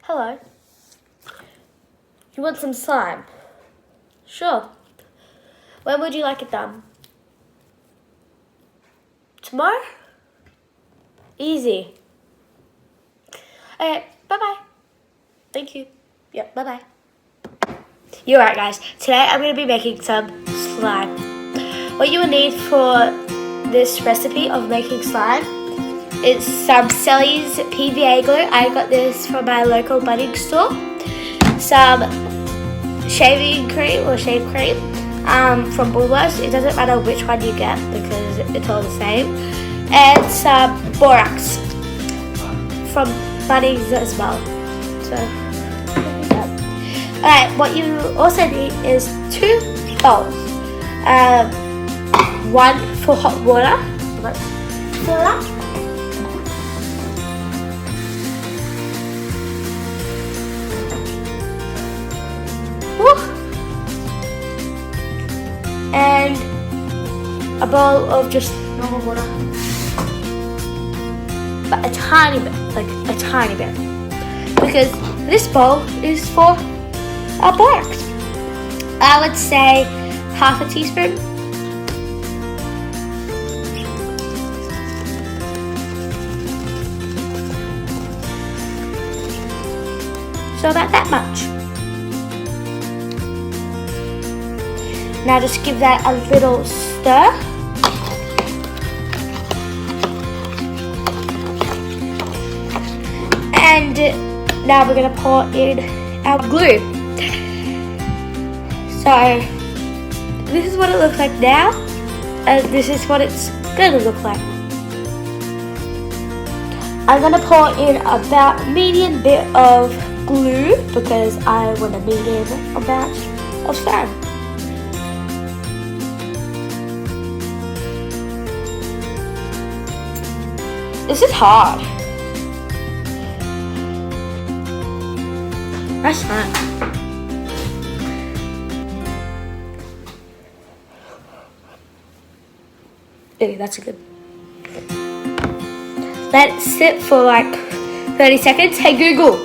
Hello. You want some slime? Sure. When would you like it done? Tomorrow? Easy. Okay, bye-bye. Thank you. Yep, bye-bye. You're right, guys. Today I'm going to be making some slime. What you will need for this recipe of making slime is some Sally's PVA glue. I got this from my local budding store. Some shaving cream or shave cream from Woolworths. It doesn't matter which one you get because it's all the same. And some borax from Bunnings as well. So, alright, what you also need is 2 bowls. One for hot water. Let's fill that. And a bowl of just normal water, but a tiny bit, like a tiny bit, because this bowl is for our borax. I would say half a teaspoon. So about that much. Now just give that a little stir. And now we're going to pour in our glue. So this is what it looks like now, and this is what it's going to look like. I'm going to pour in about a medium bit of glue because I want a medium amount of slime. This is hard. That's fine. Okay, that's good. Let it sit for like 30 seconds. Hey Google,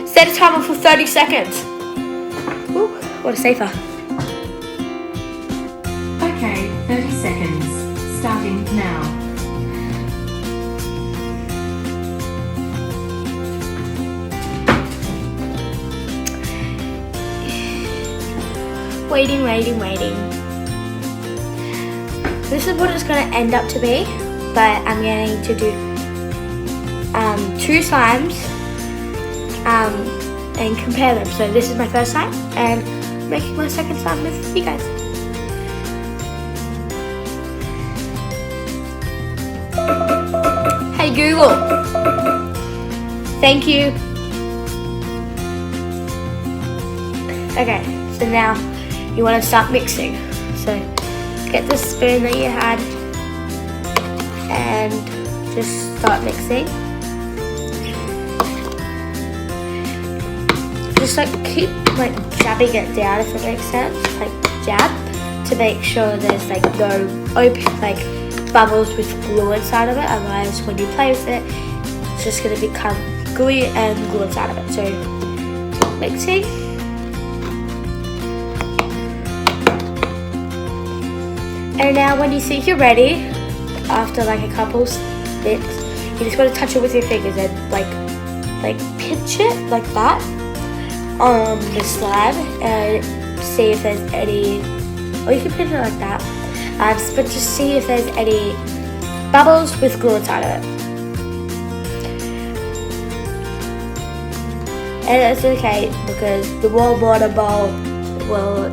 set a timer for 30 seconds. Ooh, what a safer. Okay, 30 seconds. Starting now. Waiting. This is what it's going to end up to be, but I'm going to do 2 slimes and compare them. So this is my first slime and making my second slime with you guys. Hey Google, thank you. Okay, so now you want to start mixing. So get the spoon that you had and just start mixing. Just like keep like jabbing it down, if it makes sense. Like jab to make sure there's like no open like bubbles with glue inside of it. Otherwise, when you play with it, it's just gonna become gooey and glue inside of it. So keep mixing. And now when you think you're ready, after like a couple bits, you just gotta touch it with your fingers and like pinch it like that on the slab and see if there's any, or you can pinch it like that, but just see if there's any bubbles with glue inside of it. And it's okay because the warm water bowl will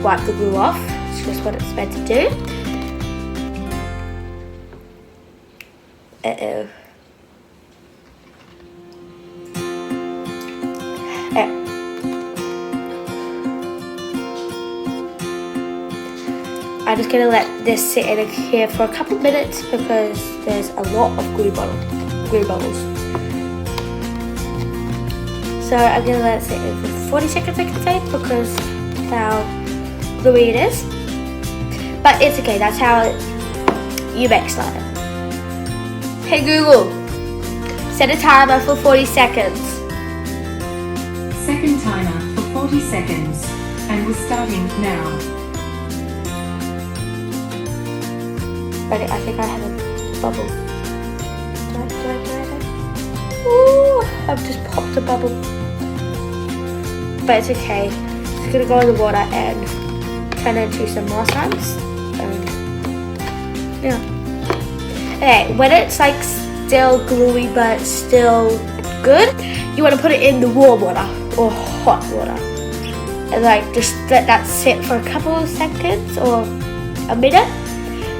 wipe the glue off. Just what it's meant to do. I'm just going to let this sit in here for a couple of minutes because there's a lot of glue bubbles. So I'm going to let it sit in for 40 seconds, I can say, because that's how gluey it is. But it's okay, that's how you make slime. Hey Google, set a timer for 40 seconds. Second timer for 40 seconds. And we're starting now. Ready? I think I have a bubble. Do I? Ooh, I've just popped a bubble. But it's okay. It's gonna go in the water and turn into some more slimes. Yeah. Okay, when it's like still gluey but still good, you want to put it in the warm water or hot water. And like just let that sit for a couple of seconds or a minute.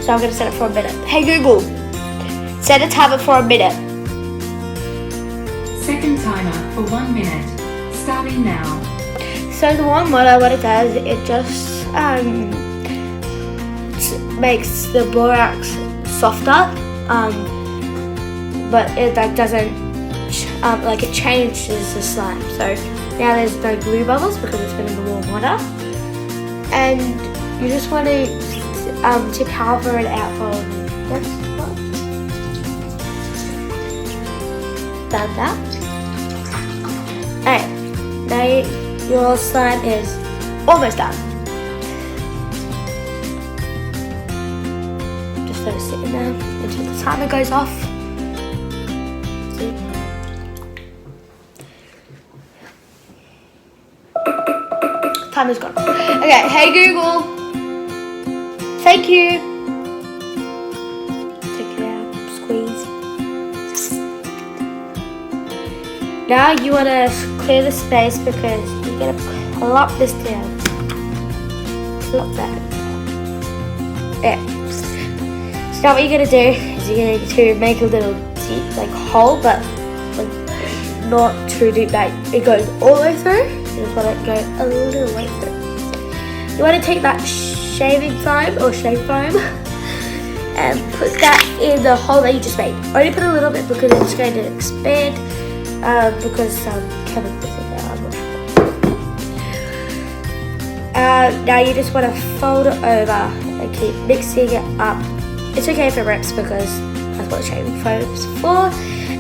So I'm gonna set it for a minute. Hey Google, set a timer for a minute. Second timer for 1 minute. Starting now. So the warm water, what it does, it just makes the borax softer, but it like doesn't like it changes the slime. So now there's no glue bubbles because it's been in the warm water, and you just want to powder it out for this one. Done that. Alright, now your slime is almost done. Just let it sit in there until the timer goes off. See? Timer's gone. Okay, hey Google. Thank you. Take it out, squeeze. Now you want to clear the space because you're going to plop this down. Plop that. Yeah. So now what you're going to do is you're going to make a little deep like hole, but like, not too deep that it goes all the way through. You just want to go a little way through. You want to take that shaving foam or shave foam and put that in the hole that you just made. Only put a little bit because it's going to expand because some chemicals in there, I'm not sure. Now you just want to fold it over and keep mixing it up. It's okay if it rips because that's what shaving foam is for.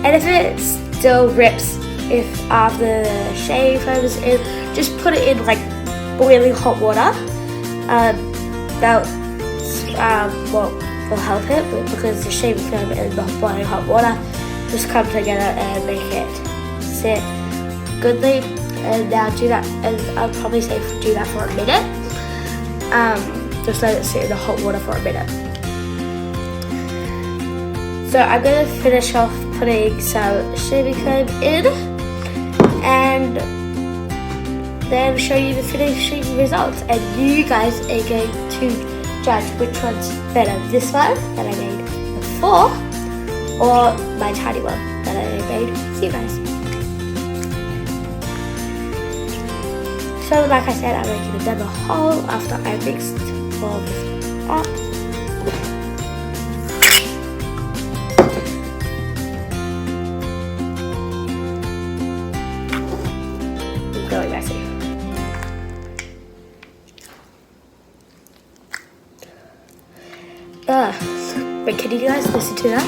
And if it still rips if after the shaving foam is in, just put it in like boiling hot water. That will help it, but because the shaving foam and the boiling hot water just come together and make it sit goodly. And now do that, and I'll probably say do that for a minute. Just let it sit in the hot water for a minute. So I'm gonna finish off putting some shaving foam in, and then show you the finishing results, and you guys are going to judge which one's better, this one that I made before or my tiny one that I made for you guys. So like I said, I'm making another hole after I mixed all of this up. Really messy. Wait, can you guys listen to that?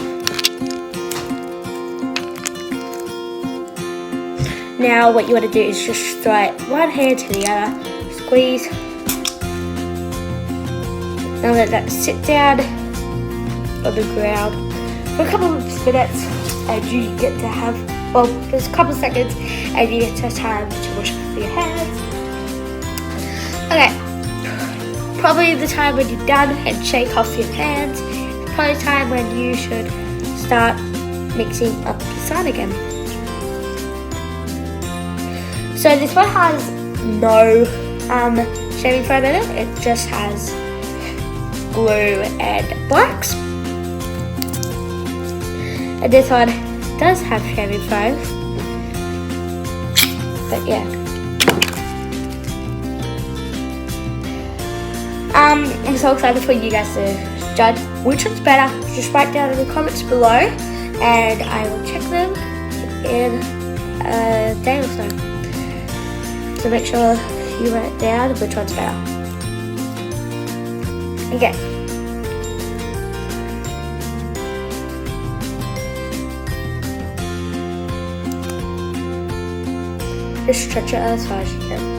Now what you want to do is just throw it one hand to the other, squeeze. Now let that sit down on the ground for a couple of minutes, and you get to have, well, there's a couple of seconds, and you get to have time to wash your hands. Okay. Probably the time when you're done and shake off your hands. It's probably the time when you should start mixing up the slime again. So this one has no shaving foam in it. It just has glue and borax. And this one does have shaving foam. But yeah. I'm so excited for you guys to judge which one's better. Just write down in the comments below and I will check them in a day or so. So make sure you write down which one's better. Okay. Just stretch it out as far as you can.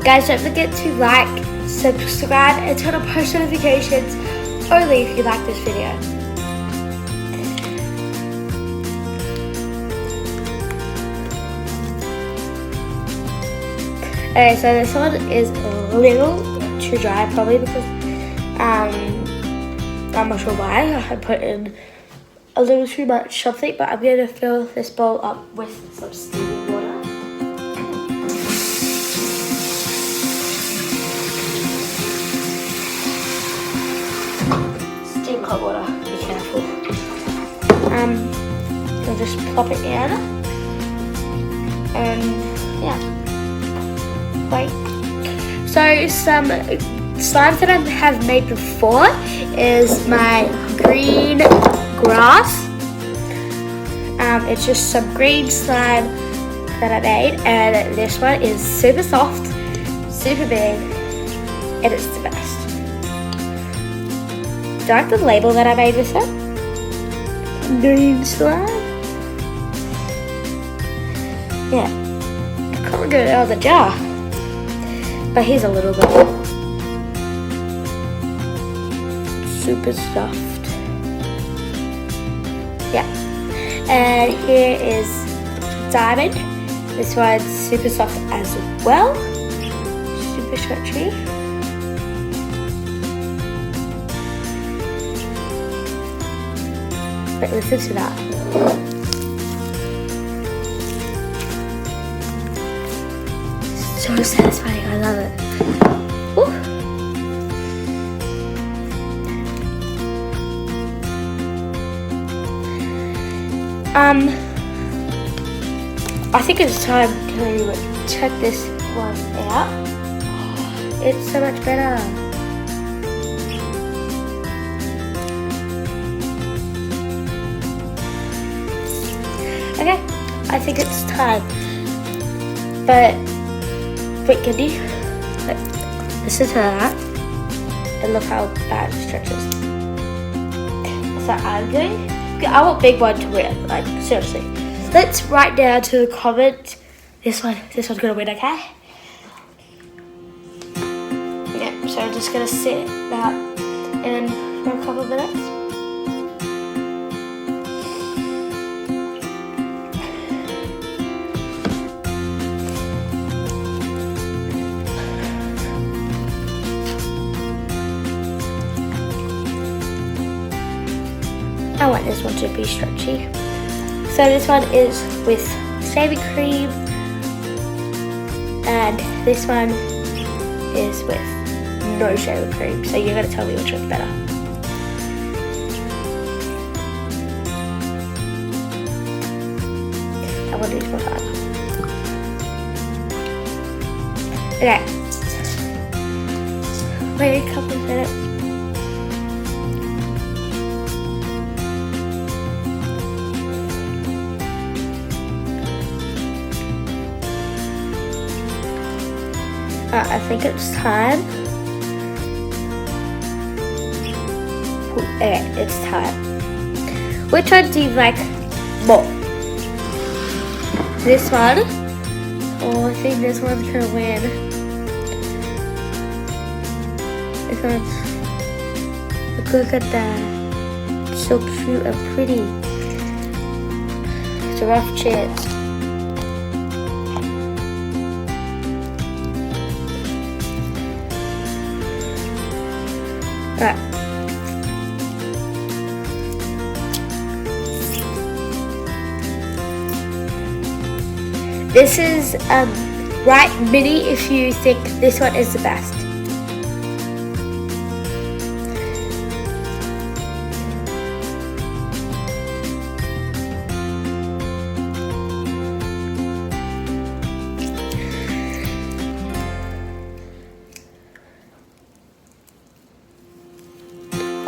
Guys, don't forget to like, subscribe, and turn on post notifications only if you like this video. Okay, so this one is a little too dry, probably because I'm not sure why I put in a little too much something, but I'm going to fill this bowl up with some steaming water. Steam hot water, be careful. I'll just plop it in, and yeah. Wait. So some slimes that I have made before is my green grass. It's just some green slime that I made, and this one is super soft, super big, and it's the best. Do you like the label that I made with it? Green slime. Yeah, I can't get it out of the jar. But here's a little bit. Super soft. Yeah. And here is diamond. This one's super soft as well. Super stretchy. But listen to that. So satisfying, I love it. Woo. I think it's time to check this one out. It's so much better. Okay, I think it's time. But wait, can you listen to that? And look how bad it stretches. So I'm going. I want big one to win. Like seriously. Let's write down to the comment. This one's gonna win. Okay. Yeah. So I'm just gonna sit that in for a couple of minutes. I want this one to be stretchy. So this one is with shaving cream, and this one is with no shaving cream. So you're gonna tell me which one's better. I want these more time. Okay. Wait a couple of minutes. I think it's time. Okay, it's time. Which one do you like more? This one? Oh, I think this one's gonna win. This one's... Look at that. So cute and pretty. It's a rough chance. Right. This is right mini if you think this one is the best.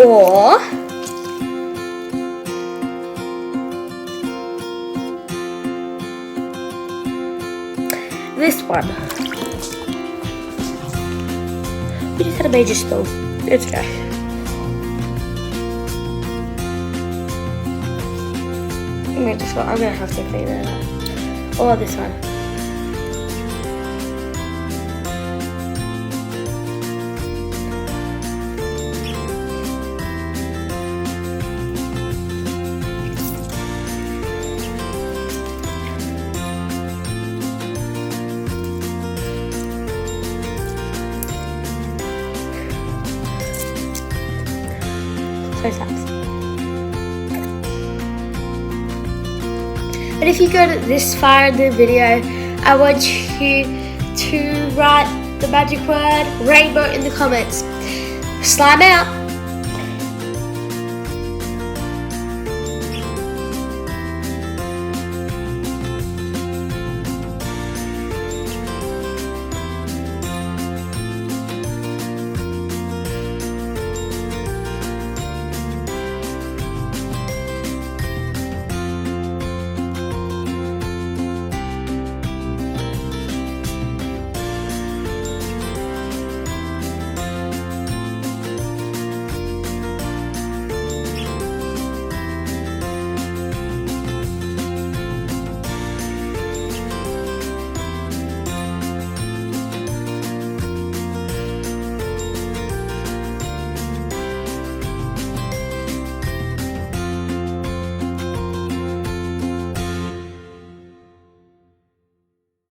Or this one. We just had a major spill. It's okay. I'm gonna have to clean it up. Or this one. Close ups. But if you go to this far in the video, I want you to write the magic word rainbow in the comments. Slime out!